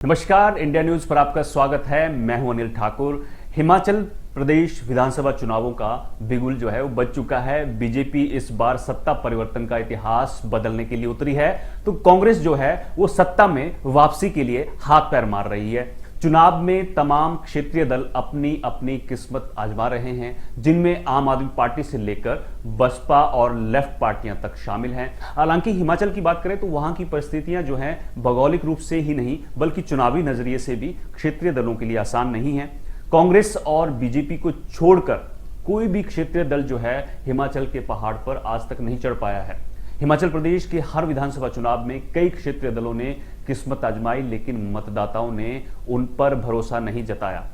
नमस्कार, India news पर आपका स्वागत है। मैं हूं अनिल ठाकुर। हिमाचल प्रदेश विधानसभा चुनावों का बिगुल जो है वो बज चुका है। बीजेपी इस बार सत्ता परिवर्तन का इतिहास बदलने के लिए उतरी है, तो कांग्रेस जो है वो सत्ता में वापसी के लिए हाथ पैर मार रही है। चुनाव में तमाम क्षेत्रीय दल अपनी अपनी किस्मत आजमा रहे हैं, जिनमें आम आदमी पार्टी से लेकर बसपा और लेफ्ट पार्टियां तक शामिल हैं। हालांकि हिमाचल की बात करें तो वहां की परिस्थितियां जो हैं भौगोलिक रूप से ही नहीं बल्कि चुनावी नजरिए से भी क्षेत्रीय दलों के लिए आसान नहीं है। कांग्रेस और बीजेपी को छोड़कर कोई भी क्षेत्रीय दल जो है हिमाचल के पहाड़ पर आज तक नहीं चढ़ पाया है। हिमाचल प्रदेश के हर विधानसभा चुनाव में कई क्षेत्रीय दलों ने किस्मत आजमाई, लेकिन मतदाताओं ने उन पर भरोसा नहीं जताया।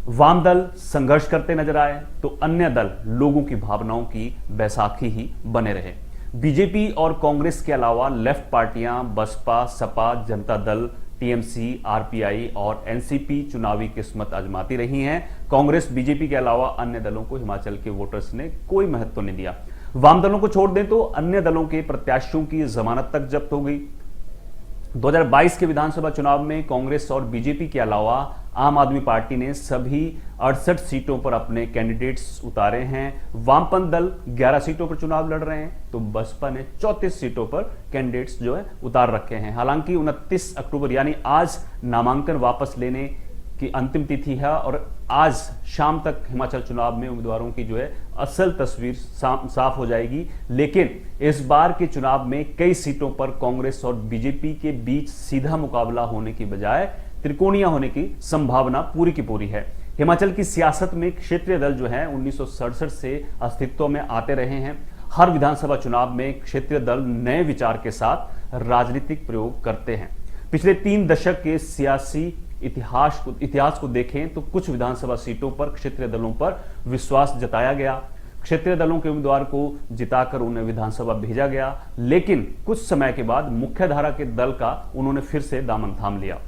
वाम दल संघर्ष करते नजर आए तो अन्य दल लोगों की भावनाओं की बैसाखी ही बने रहे। बीजेपी और कांग्रेस के अलावा लेफ्ट पार्टियां बसपा, सपा, जनता दल, टीएमसी, आरपीआई और एनसीपी चुनावी किस्मत आजमाती रही हैं। कांग्रेस, बीजेपी के अलावा अन्य दलों को हिमाचल के वोटर्स ने कोई महत्व नहीं दिया। वाम दलों को छोड़ दें तो अन्य दलों के प्रत्याशियों की जमानत तक जब्त हो गई। 2022 के विधानसभा चुनाव में कांग्रेस और बीजेपी के अलावा आम आदमी पार्टी ने सभी 68 सीटों पर अपने कैंडिडेट्स उतारे हैं। वामपंथ दल 11 सीटों पर चुनाव लड़ रहे हैं, तो बसपा ने 34 सीटों पर कैंडिडेट्स जो है उतार रखे हैं। हालांकि 29 अक्टूबर यानी आज नामांकन वापस लेने की अंतिम तिथि है और आज शाम तक हिमाचल चुनाव में उम्मीदवारों की जो है असल तस्वीर साफ हो जाएगी। लेकिन इस बार के चुनाव में कई सीटों पर कांग्रेस और बीजेपी के बीच सीधा मुकाबला होने की बजाय त्रिकोणीय होने की संभावना पूरी की पूरी है। हिमाचल की सियासत में क्षेत्रीय दल जो है 1967 से अस्तित्व में आते रहे हैं। हर विधानसभा चुनाव में क्षेत्रीय दल नए विचार के साथ राजनीतिक प्रयोग करते हैं। पिछले 3 दशक के सियासी इतिहास को देखें तो कुछ विधानसभा सीटों पर क्षेत्रीय दलों पर विश्वास जताया गया, क्षेत्रीय दलों के उम्मीदवार को जिताकर उन्हें विधानसभा भेजा गया, लेकिन कुछ समय के बाद मुख्यधारा के दल का उन्होंने फिर से दामन थाम लिया।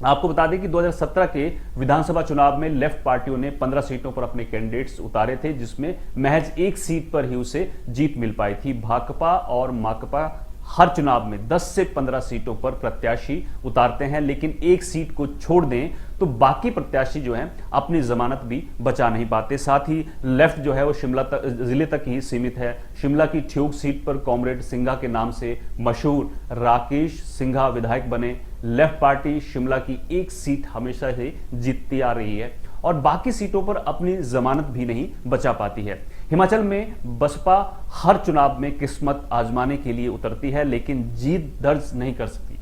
आपको बता दें कि 2017 के विधानसभा चुनाव में लेफ्ट पार्टियों ने 15 सीटों पर अपने कैंडिडेट्स उतारे थे, जिसमें महज 1 सीट पर ही उसे जीत मिल पाई थी। भाकपा और माकपा हर चुनाव में 10 से 15 सीटों पर प्रत्याशी उतारते हैं, लेकिन 1 सीट को छोड़ दें तो बाकी प्रत्याशी जो हैं अपनी जमानत भी बचा नहीं पाते। साथ ही लेफ्ट जो है वो शिमला जिले तक ही सीमित है। शिमला की ठियोग सीट पर कॉमरेड सिंघा के नाम से मशहूर राकेश सिंघा विधायक बने। लेफ्ट पार्टी शिमला की 1 सीट हमेशा से जीतती आ रही है और बाकी सीटों पर अपनी जमानत भी नहीं बचा पाती है। हिमाचल में बसपा हर चुनाव में किस्मत आजमाने के लिए उतरती है, लेकिन जीत दर्ज नहीं कर सकती।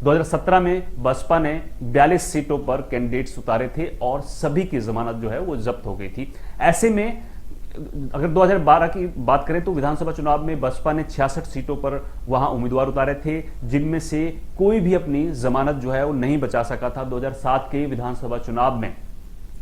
2017 में बसपा ने 42 सीटों पर कैंडिडेट्स उतारे थे और सभी की जमानत जो है वो जब्त हो गई थी। ऐसे में अगर 2012 की बात करें तो विधानसभा चुनाव में बसपा ने 66 सीटों पर वहां उम्मीदवार उतारे थे, जिनमें से कोई भी अपनी जमानत जो है वो नहीं बचा सका था। 2007 के विधानसभा चुनाव में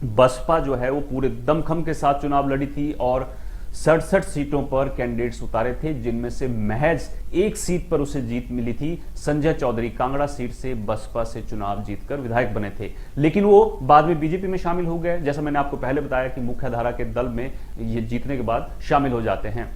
बसपा जो है वो पूरे दमखम के साथ चुनाव लड़ी थी और 67 सीटों पर कैंडिडेट्स उतारे थे, जिनमें से महज 1 सीट पर उसे जीत मिली थी। संजय चौधरी कांगड़ा सीट से बसपा से चुनाव जीतकर विधायक बने थे, लेकिन वो बाद में बीजेपी में शामिल हो गए। जैसा मैंने आपको पहले बताया कि मुख्यधारा के दल में ये जीतने के बाद शामिल हो जाते हैं।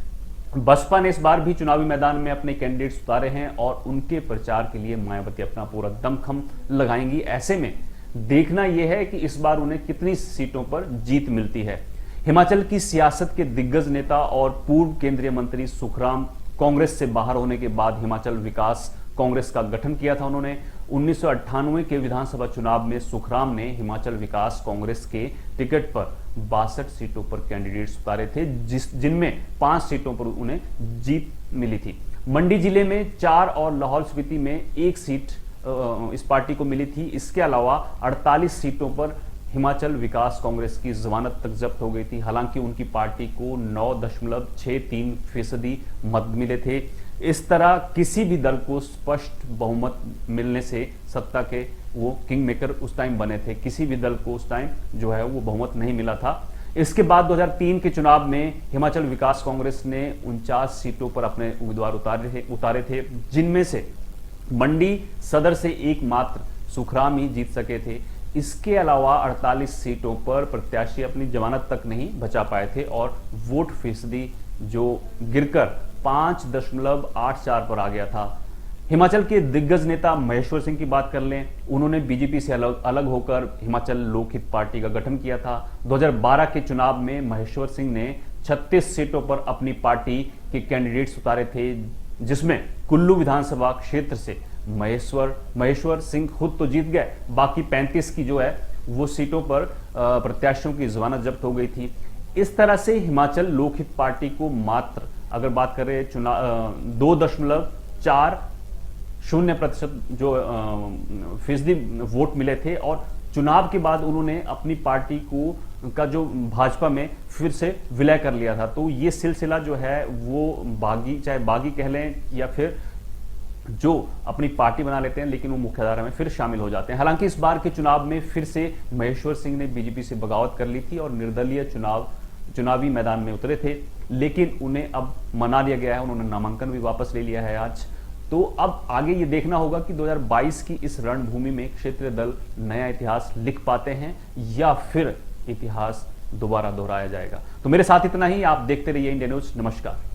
बसपा ने इस बार भी चुनावी मैदान में अपने कैंडिडेट्स उतारे हैं और उनके प्रचार के लिए मायावती अपना पूरा दमखम लगाएंगी। ऐसे में देखना यह है कि इस बार उन्हें कितनी सीटों पर जीत मिलती है। हिमाचल की सियासत के दिग्गज नेता और पूर्व केंद्रीय मंत्री सुखराम कांग्रेस से बाहर होने के बाद हिमाचल विकास कांग्रेस का गठन किया था उन्होंने। 1998 के विधानसभा चुनाव में सुखराम ने हिमाचल विकास कांग्रेस के टिकट पर 62 सीटों पर कैंडिडेट्स उतारे थे, जिनमें 5 सीटों पर उन्हें जीत मिली थी। मंडी जिले में 4 और लाहौल स्पीति में 1 सीट इस पार्टी को मिली थी। इसके अलावा 48 सीटों पर हिमाचल विकास कांग्रेस की जमानत तक जब्त हो गई थी। हालांकि उनकी पार्टी को 9.63% मत मिले थे। इस तरह किसी भी दल को स्पष्ट बहुमत मिलने से सत्ता के वो किंग मेकर उस टाइम बने थे। किसी भी दल को उस टाइम जो है वो बहुमत नहीं मिला था। इसके बाद 2003 के चुनाव में हिमाचल विकास कांग्रेस ने 49 सीटों पर अपने उम्मीदवार उतारे थे, जिनमें से मंडी सदर से एकमात्र सुखराम ही जीत सके थे। इसके अलावा 48 सीटों पर प्रत्याशी अपनी जमानत तक नहीं बचा पाए थे और वोट फीसदी जो गिरकर 5.84 पर आ गया था। हिमाचल के दिग्गज नेता महेश्वर सिंह की बात कर लें, उन्होंने बीजेपी से अलग होकर हिमाचल लोकहित पार्टी का गठन किया था। 2012 के चुनाव में महेश्वर सिंह ने 36 सीटों पर अपनी पार्टी के कैंडिडेट्स उतारे थे, जिसमें कुल्लू विधानसभा क्षेत्र से महेश्वर सिंह खुद तो जीत गए, बाकी 35 की जो है वो सीटों पर प्रत्याशियों की जमानत जब्त हो गई थी। इस तरह से हिमाचल लोकहित पार्टी को मात्र अगर बात करें 2.40% जो फीसदी वोट मिले थे, और चुनाव के बाद उन्होंने अपनी पार्टी का जो भाजपा में फिर से विलय कर लिया था। तो ये सिलसिला जो है वो चाहे बागी कह लें या फिर जो अपनी पार्टी बना लेते हैं लेकिन वो मुख्यधारा में फिर शामिल हो जाते हैं। हालांकि इस बार के चुनाव में फिर से महेश्वर सिंह ने बीजेपी से बगावत कर ली थी और निर्दलीय चुनावी मैदान में उतरे थे, लेकिन उन्हें अब मना दिया गया है, उन्होंने नामांकन भी वापस ले लिया है आज। तो अब आगे ये देखना होगा कि 2022 की इस रणभूमि में क्षेत्रीय दल नया इतिहास लिख पाते हैं या फिर इतिहास दोबारा दोहराया जाएगा। तो मेरे साथ इतना ही, आप देखते रहिए इंडिया न्यूज। नमस्कार।